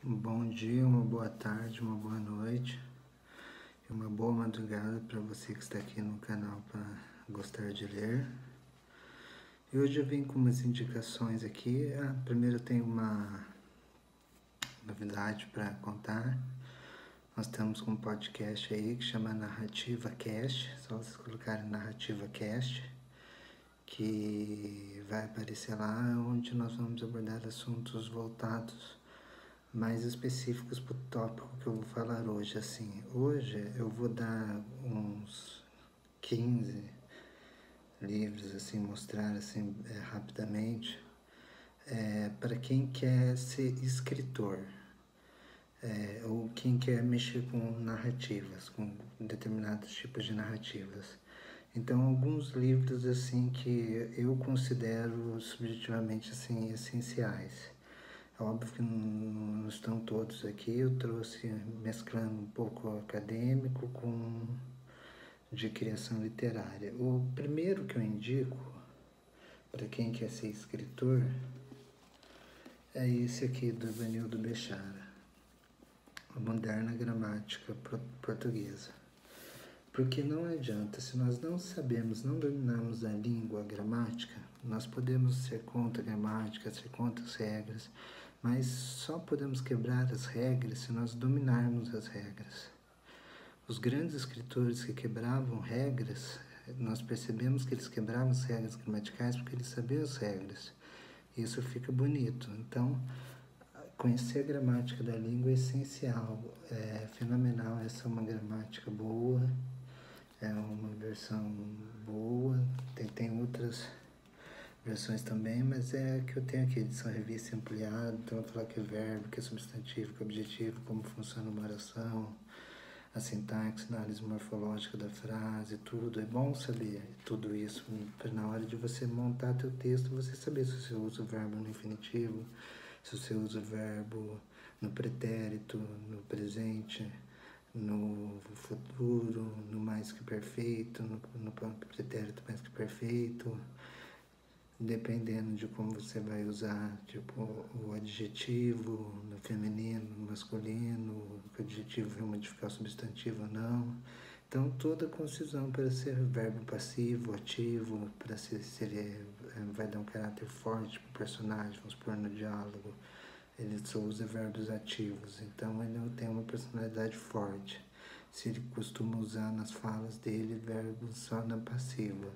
Um bom dia, uma boa tarde, uma boa noite e uma boa madrugada para você que está aqui no canal para gostar de ler. E hoje eu vim com umas indicações aqui. Primeiro eu tenho uma novidade para contar. Nós estamos com um podcast aí que chama Narrativa Cast, só vocês colocarem Narrativa Cast, que vai aparecer lá, onde nós vamos abordar assuntos voltados mais específicos para o tópico que eu vou falar hoje. Assim, hoje eu vou dar uns 15 livros, assim, mostrar assim, rapidamente, para quem quer ser escritor, ou quem quer mexer com narrativas, com determinados tipos de narrativas. Então, alguns livros assim que eu considero subjetivamente assim essenciais. Óbvio que não estão todos aqui, eu trouxe mesclando um pouco acadêmico com de criação literária. O primeiro que eu indico para quem quer ser escritor é esse aqui do Evanildo Bechara, A Moderna Gramática Portuguesa. Porque não adianta, se nós não sabemos, não dominarmos a língua, a gramática, nós podemos ser contra a gramática, ser contra as regras, mas só podemos quebrar as regras se nós dominarmos as regras. Os grandes escritores que quebravam regras, nós percebemos que eles quebravam as regras gramaticais porque eles sabiam as regras. Isso fica bonito. Então, conhecer a gramática da língua é essencial, é fenomenal. Essa é uma gramática boa, é uma versão boa, tem outras versões também, mas é a que eu tenho aqui, edição revista ampliada, então eu vou falar que é verbo, que é substantivo, que é objetivo, como funciona uma oração, a sintaxe, a análise morfológica da frase, tudo. É bom saber tudo isso, para na hora de você montar teu texto, você saber se você usa o verbo no infinitivo, se você usa o verbo no pretérito, no presente, no futuro, no mais que perfeito, no pretérito mais que perfeito, dependendo de como você vai usar, tipo, o adjetivo no feminino, no masculino, o adjetivo vai modificar o substantivo ou não. Então, toda concisão para ser verbo passivo, ativo, para ser vai dar um caráter forte para o personagem, vamos supor, no diálogo. Ele só usa verbos ativos, então ele não tem uma personalidade forte. Se ele costuma usar nas falas dele verbos só na passiva,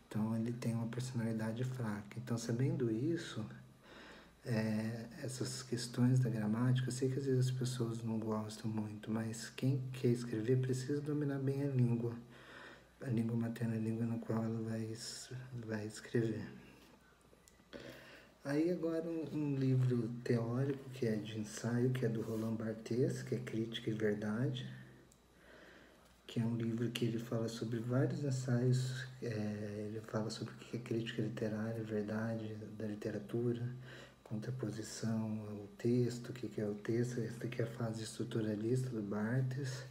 então ele tem uma personalidade fraca. Então, sabendo isso, essas questões da gramática, eu sei que às vezes as pessoas não gostam muito, mas quem quer escrever precisa dominar bem a língua materna, a língua na qual ela vai escrever. Aí agora um livro teórico que é de ensaio, que é do Roland Barthes, que é Crítica e Verdade, que é um livro que ele fala sobre vários ensaios, ele fala sobre o que é crítica literária, verdade da literatura, contraposição ao texto, o que é o texto, essa aqui é a fase estruturalista do Barthes.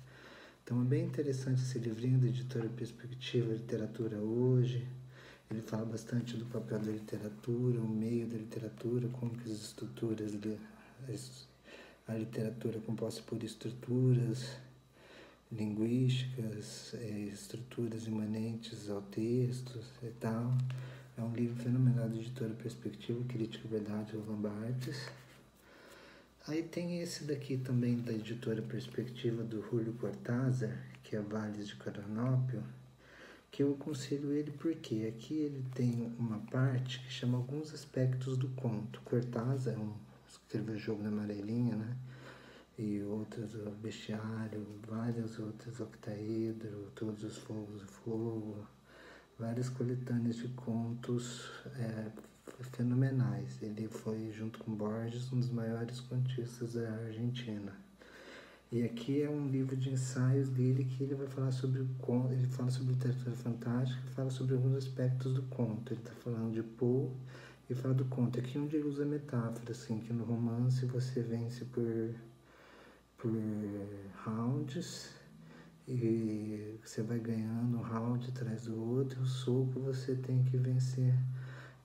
Então é bem interessante esse livrinho da editora Perspectiva Literatura Hoje. Ele fala bastante do papel da literatura, o meio da literatura, como que as estruturas, a literatura é composta por estruturas linguísticas, estruturas imanentes ao texto e tal. É um livro fenomenal da editora Perspectiva, Crítica e Verdade, Roland Barthes. Aí tem esse daqui também da editora Perspectiva, do Júlio Cortázar, que é Vales de Coronópio, que eu aconselho ele porque aqui ele tem uma parte que chama Alguns Aspectos do Conto. Cortázar escreveu Jogo da Amarelinha, né? E outras, o Bestiário, várias outras, Octaedro, Todos os Fogos do Fogo, várias coletâneas de contos fenomenais. Ele foi, junto com Borges, um dos maiores contistas da Argentina. E aqui é um livro de ensaios dele que ele vai falar sobre ele fala sobre literatura fantástica e fala sobre alguns aspectos do conto. Ele está falando de Poe e fala do conto. Aqui é onde ele usa metáfora, assim, que no romance você vence por rounds e você vai ganhando um round atrás do outro. O soco você tem que vencer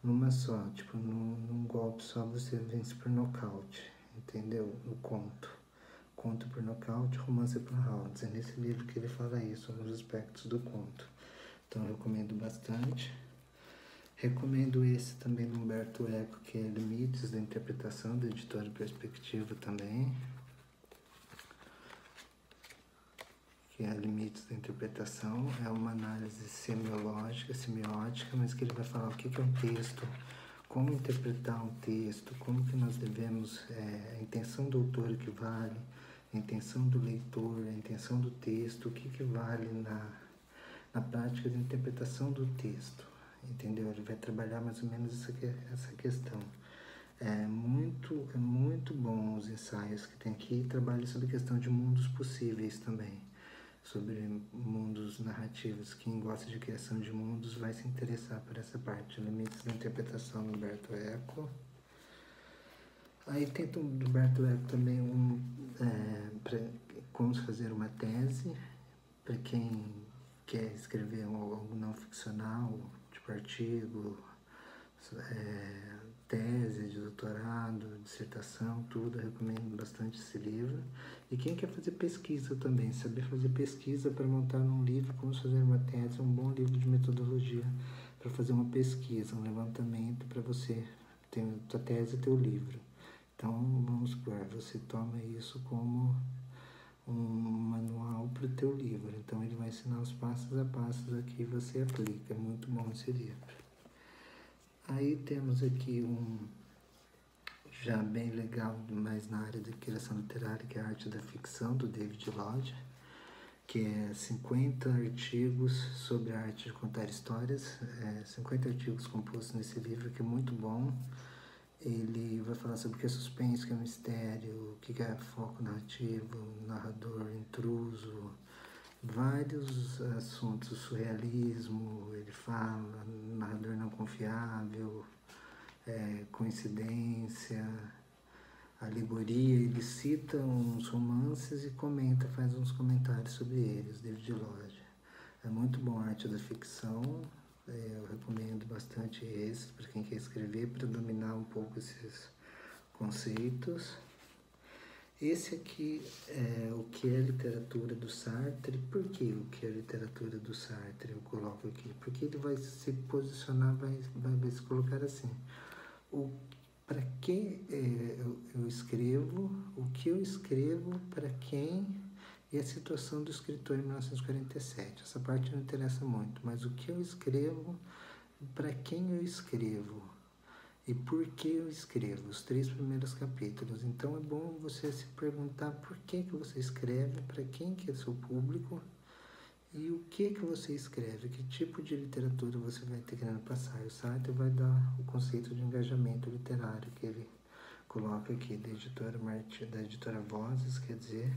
numa só, tipo num golpe só você vence por nocaute. entendeu? O conto. Conto por nocaute, romance por rounds. É nesse livro que ele fala isso, alguns aspectos do conto. Então eu recomendo bastante. Recomendo esse também do Humberto Eco, que é Limites da Interpretação, da editora Perspectiva também. Que é Limites da Interpretação. É uma análise semiológica, semiótica, mas que ele vai falar o que é um texto, como interpretar um texto, como que nós devemos, a intenção do autor que vale, a intenção do leitor, a intenção do texto, o que vale na prática de interpretação do texto, entendeu? Ele vai trabalhar mais ou menos essa questão. É muito bom os ensaios que tem aqui, trabalha sobre a questão de mundos possíveis também, sobre mundos narrativos. Quem gosta de criação de mundos vai se interessar por essa parte. Limites da Interpretação, do Humberto Eco. Aí tem do Humberto Eco também como fazer uma tese, para quem quer escrever algo não ficcional, tipo artigo, tese de doutorado, dissertação, tudo. Eu recomendo bastante esse livro. E quem quer fazer pesquisa também, saber fazer pesquisa para montar um livro, como fazer uma tese, é um bom livro de metodologia para fazer uma pesquisa, um levantamento para você ter a tese e teu livro. Então, vamos supor, você toma isso como um manual para o teu livro. Então, ele vai ensinar os passos a passos aqui e você aplica. É muito bom esse livro. Aí temos aqui já bem legal, mais na área de criação literária, que é a Arte da Ficção, do David Lodge, que é 50 artigos sobre a arte de contar histórias, 50 artigos compostos nesse livro, que é muito bom. Ele vai falar sobre o que é suspense, o que é mistério, o que é foco narrativo, narrador intruso, vários assuntos, surrealismo, ele fala, narrador não confiável, coincidência, alegoria. Ele cita uns romances e faz uns comentários sobre eles, David Lodge. É muito bom a Arte da Ficção. Eu recomendo bastante esses para quem quer escrever, para dominar um pouco esses conceitos. Esse aqui é o que é literatura do Sartre. Por que o que é literatura do Sartre eu coloco aqui? Porque ele vai se posicionar, vai se colocar assim: para que eu escrevo, o que eu escrevo, para quem, e a situação do escritor em 1947. Essa parte não interessa muito, mas o que eu escrevo, para quem eu escrevo e por que eu escrevo, os 3 primeiros capítulos. Então é bom você se perguntar por que você escreve, para quem que é seu público e o que você escreve, que tipo de literatura você vai ter querendo passar. O Sartre vai dar o conceito de engajamento literário que ele coloca aqui, da editora Vozes, quer dizer,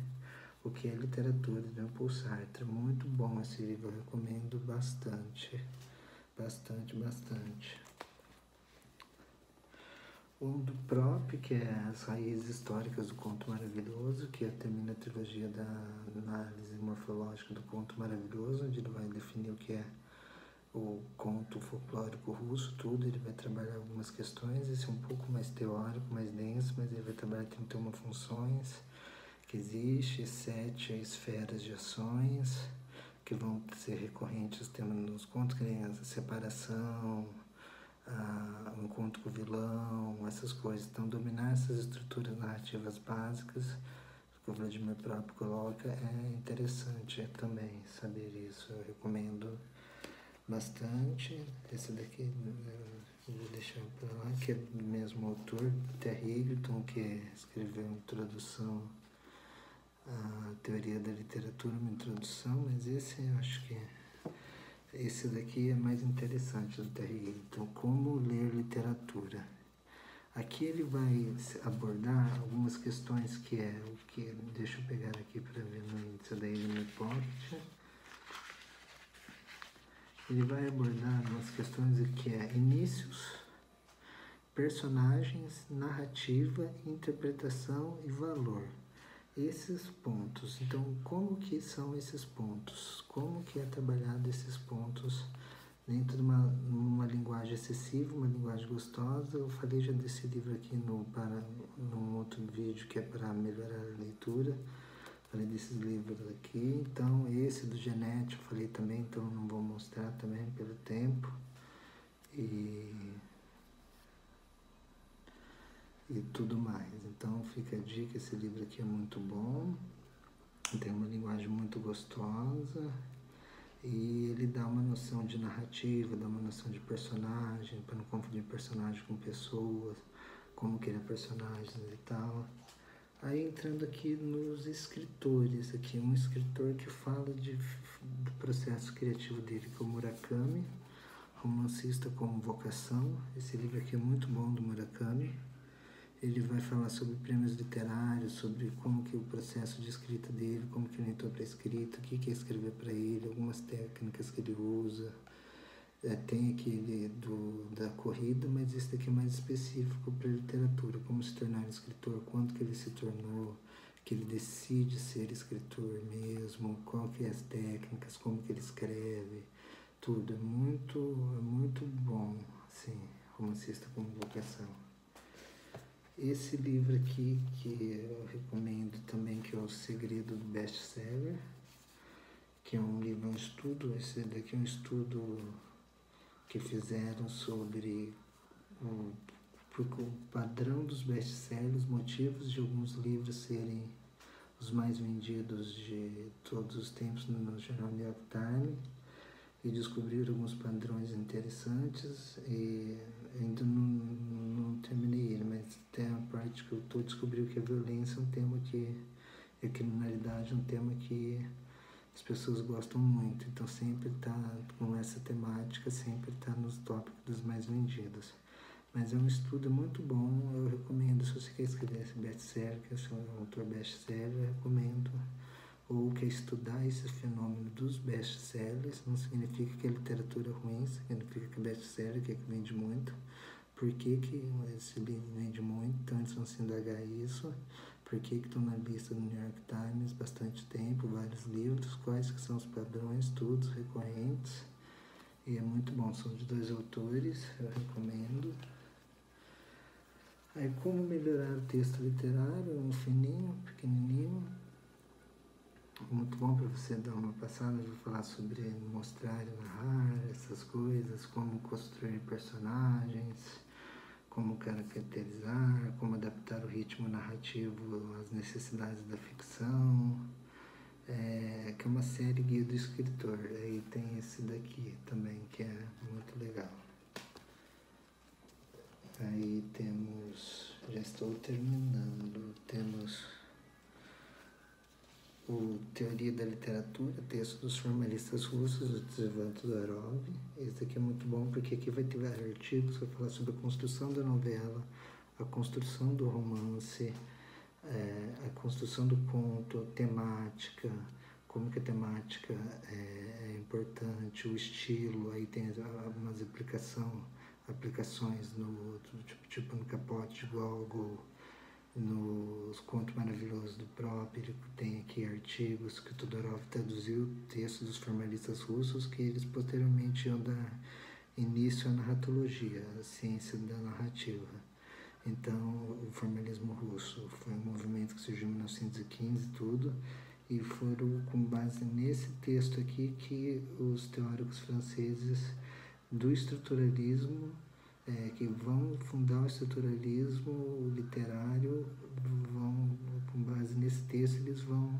o que é literatura, de Jean-Paul Sartre. Muito bom esse livro, eu recomendo bastante. O do Prop, que é As Raízes Históricas do Conto Maravilhoso, que termina a trilogia da análise morfológica do conto maravilhoso, onde ele vai definir o que é o conto folclórico russo, tudo. Ele vai trabalhar algumas questões. Esse é um pouco mais teórico, mais denso, mas ele vai trabalhar 31 funções que existem, 7 esferas de ações que vão ser recorrentes nos contos, que nem a separação, o encontro com o vilão, essas coisas. Então, dominar essas estruturas narrativas básicas que o Vladimir próprio coloca é interessante também saber isso. Eu recomendo bastante. Esse daqui eu vou deixar para lá, que é do mesmo autor, Terry Egerton, que escreveu uma introdução à teoria da literatura, uma introdução, mas esse eu acho que esse daqui é mais interessante, do Terry Egerton, Como Ler Literatura. Aqui ele vai abordar algumas questões que deixa eu pegar aqui para ver no índice da Amy Pocket. Ele vai abordar algumas questões que é inícios, personagens, narrativa, interpretação e valor. Esses pontos. Então, como que são esses pontos? Como que é trabalhado esses pontos dentro de uma linguagem excessiva, uma linguagem gostosa. Eu falei já desse livro aqui num outro vídeo que é para melhorar a leitura. Falei desses livros aqui. Então, esse do Genete eu falei também, então não vou mostrar também pelo tempo. E tudo mais. Então, fica a dica, esse livro aqui é muito bom. Tem uma linguagem muito gostosa. E ele dá uma noção de narrativa, dá uma noção de personagem, para não confundir personagem com pessoas, como que ele é personagem e tal. Aí entrando aqui nos escritores, aqui um escritor que fala do processo criativo dele, que é o Murakami, romancista como vocação. Esse livro aqui é muito bom, do Murakami. Ele vai falar sobre prêmios literários, sobre como que o processo de escrita dele, como que ele entrou para a escrita, o que é escrever para ele, algumas técnicas que ele usa. Tem aquele da corrida, mas esse daqui é mais específico para literatura, como se tornar escritor, quando que ele se tornou, que ele decide ser escritor mesmo, qual que é as técnicas, como que ele escreve, tudo. É muito bom, assim, romancista como vocação. Esse livro aqui, que eu recomendo também, que é O Segredo do Best-Seller, que é um livro, um estudo, esse daqui é um estudo que fizeram sobre o padrão dos best-sellers, motivos de alguns livros serem os mais vendidos de todos os tempos no jornal New York Times, e descobriram alguns padrões interessantes. E ainda não terminei ele, mas tem a parte que eu descobrindo que a violência é um tema que, a criminalidade é um tema que as pessoas gostam muito, então sempre está com essa temática, sempre está nos tópicos dos mais vendidos. Mas é um estudo muito bom, eu recomendo. Se você quer escrever esse best-seller, que é um autor best-seller, eu recomendo. Ou quer estudar esse fenômeno dos best-sellers, não significa que a literatura é ruim, significa que best-seller que vende muito. Por que esse livro vende muito? Então eles vão se indagar isso. Por que estão na lista do New York Times bastante tempo, vários livros, quais que são os padrões, todos recorrentes. E é muito bom, são de 2 autores, eu recomendo. Aí, como melhorar o texto literário, um fininho, pequenininho, muito bom para você dar uma passada. Eu vou falar sobre mostrar e narrar, essas coisas, como construir personagens, como caracterizar, como adaptar o ritmo narrativo às necessidades da ficção, que é uma série Guia do Escritor. Aí tem esse daqui também, que é muito legal. Aí temos, já estou terminando, temos o Teoria da Literatura, texto dos formalistas russos, do Tzvetan Todorov. Esse aqui é muito bom porque aqui vai ter artigos que vai falar sobre a construção da novela, a construção do romance, a construção do conto, temática, como que a temática é importante, o estilo. Aí tem algumas aplicações no tipo no Capote de Gogol, nos Contos Maravilhosos do Próprio. Tem aqui artigos que o Todorov traduziu, textos dos formalistas russos, que eles posteriormente iam dar início à narratologia, a ciência da narrativa. Então, o formalismo russo foi um movimento que surgiu em 1915 tudo, e foram com base nesse texto aqui que os teóricos franceses do estruturalismo, que vão fundar o estruturalismo literário, com base nesse texto, eles vão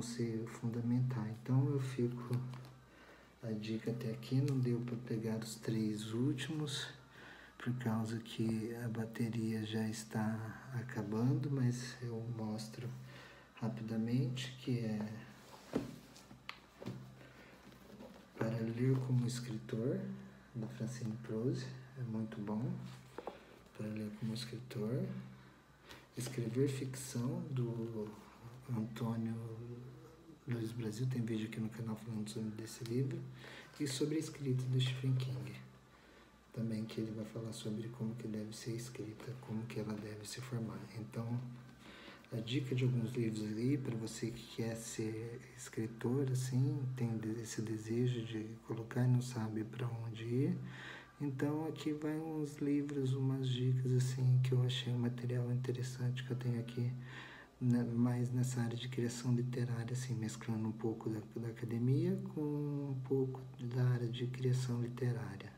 ser fundamentais. Então eu fico a dica até aqui. Não deu para pegar os 3 últimos, por causa que a bateria já está acabando, mas eu mostro rapidamente, que é Para Ler como Escritor, da Francine Prose, é muito bom. Para Ler como Escritor. Escrever Ficção, do Antônio Luiz Brasil, tem vídeo aqui no canal falando sobre desse livro. E sobre a escrita do Stephen King, também, que ele vai falar sobre como que deve ser escrita, como que ela deve se formar. Então, a dica de alguns livros ali para você que quer ser escritor, assim, tem esse desejo de colocar e não sabe para onde ir. Então aqui vai uns livros, umas dicas assim que eu achei um material interessante que eu tenho aqui, né, mais nessa área de criação literária, assim, mesclando um pouco da academia com um pouco da área de criação literária.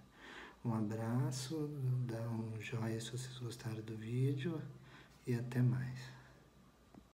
Um abraço, dá um joinha se vocês gostaram do vídeo e até mais.